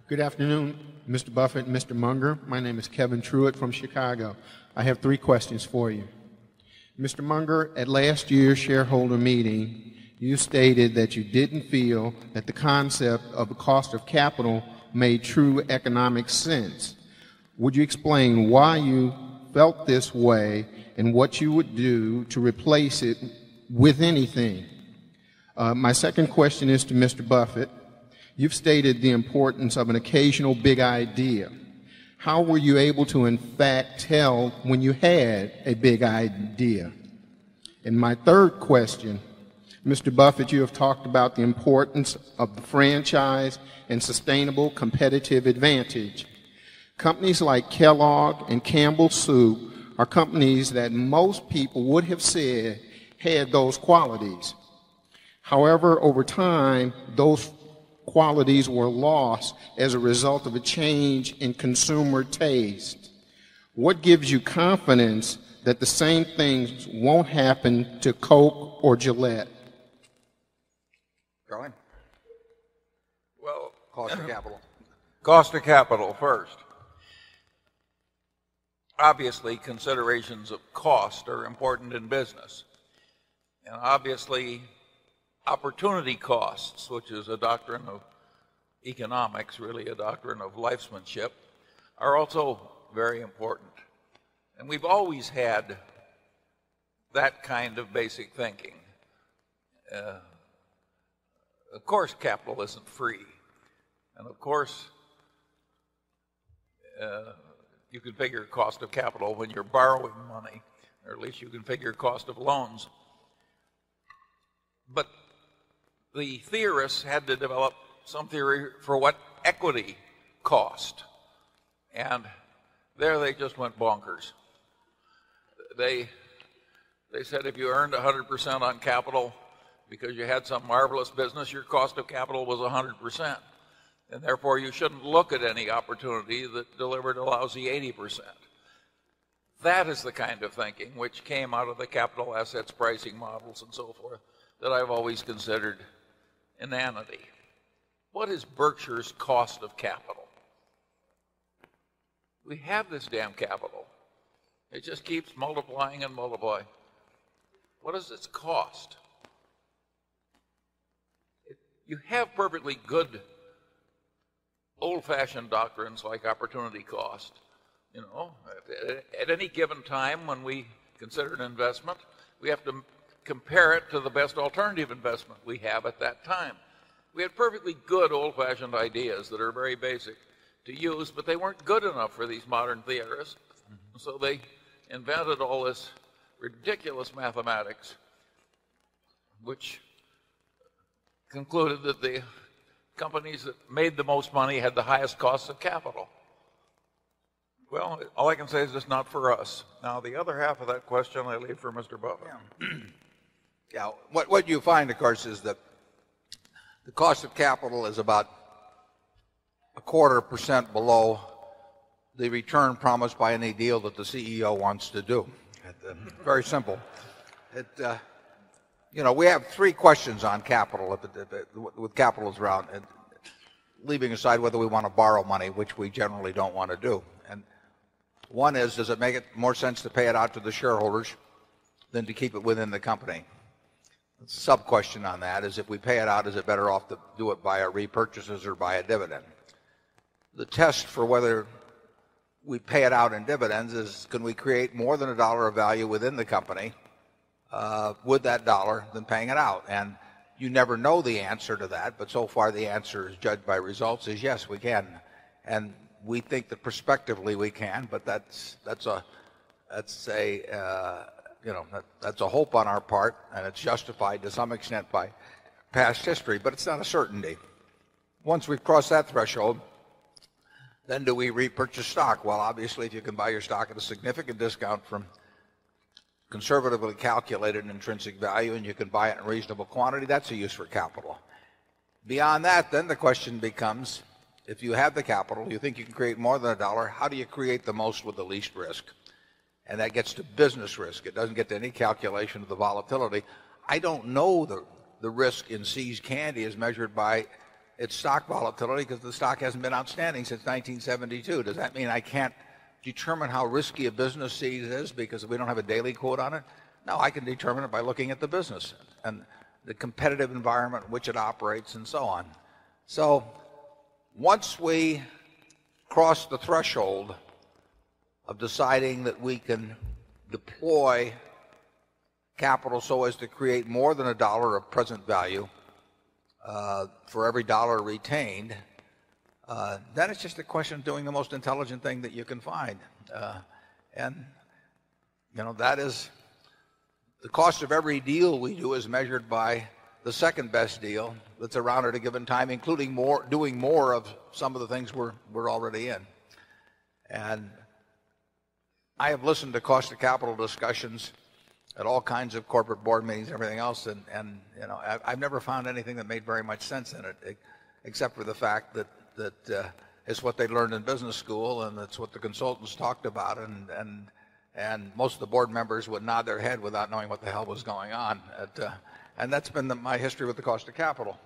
Good afternoon, Mr. Buffett and Mr. Munger. My name is Kevin Truitt from Chicago. I have 3 questions for you. Mr. Munger, at last year's shareholder meeting, you stated that you didn't feel that the concept of the cost of capital made true economic sense. Would you explain why you felt this way and what you would do to replace it with anything? My second question is to Mr. Buffett. You've stated the importance of an occasional big idea. How were you able to, in fact, tell when you had a big idea? And my third question, Mr. Buffett, you have talked about the importance of the franchise and sustainable competitive advantage. Companies like Kellogg and Campbell Soup are companies that most people would have said had those qualities. However, over time, those qualities were lost as a result of a change in consumer taste. What gives you confidence that the same things won't happen to Coke or Gillette? Charlie? Well, Cost of capital. Cost of capital first. Obviously, considerations of cost are important in business. And obviously, opportunity costs, which is a doctrine of economics, really a doctrine of lifesmanship, are also very important. And we've always had that kind of basic thinking. Of course, capital isn't free. And of course, you can figure cost of capital when you're borrowing money, or at least you can figure cost of loans. But the theorists had to develop some theory for what equity cost. And there they just went bonkers. They said if you earned 100% on capital because you had some marvelous business, your cost of capital was 100%. And therefore you shouldn't look at any opportunity that delivered a lousy 80%. That is the kind of thinking which came out of the capital assets pricing models and so forth that I've always considered inanity. What is Berkshire's cost of capital? We have this damn capital. It just keeps multiplying and multiplying. What is its cost? You have perfectly good old-fashioned doctrines like opportunity cost. You know, at any given time when we consider an investment, we have to compare it to the best alternative investment we have at that time. We had perfectly good old-fashioned ideas that are very basic to use, but they weren't good enough for these modern theorists. So they invented all this ridiculous mathematics, which concluded that the companies that made the most money had the highest costs of capital. Well, all I can say is it's not for us. Now, the other half of that question I leave for Mr. Buffett. Yeah, what you find, of course, is that the cost of capital is about 1/4% below the return promised by any deal that the CEO wants to do. Very simple. You know, we have 3 questions on capital with capitals around, and leaving aside whether we want to borrow money, which we generally don't want to do. And one is, does it make it more sense to pay it out to the shareholders than to keep it within the company? The sub-question on that is, if we pay it out, is it better off to do it via repurchases or by a dividend? The test for whether we pay it out in dividends is, can we create more than $1 of value within the company with that dollar than paying it out? And you never know the answer to that, but so far the answer is, judged by results, is yes, we can. And we think that prospectively we can, but that's a hope on our part, and it's justified to some extent by past history, but it's not a certainty. Once we've crossed that threshold, then do we repurchase stock? Well, obviously, if you can buy your stock at a significant discount from conservatively calculated intrinsic value, and you can buy it in reasonable quantity, that's a use for capital. Beyond that, then the question becomes, if you have the capital, you think you can create more than $1, how do you create the most with the least risk? And that gets to business risk. It doesn't get to any calculation of the volatility. I don't know the risk in See's Candy is measured by its stock volatility because the stock hasn't been outstanding since 1972. Does that mean I can't determine how risky a business sees is because we don't have a daily quote on it? No, I can determine it by looking at the business and the competitive environment in which it operates and so on. So once we cross the threshold of deciding that we can deploy capital so as to create more than $1 of present value for every dollar retained, then it's just a question of doing the most intelligent thing that you can find. And, you know, that is the cost of every deal we do is measured by the second best deal that's around at a given time, including doing more of some of the things we're already in. And I have listened to cost of capital discussions at all kinds of corporate board meetings and everything else, and you know, I've never found anything that made very much sense in it, except for the fact that it's what they learned in business school, and it's what the consultants talked about, and most of the board members would nod their head without knowing what the hell was going on. And that's been my history with the cost of capital.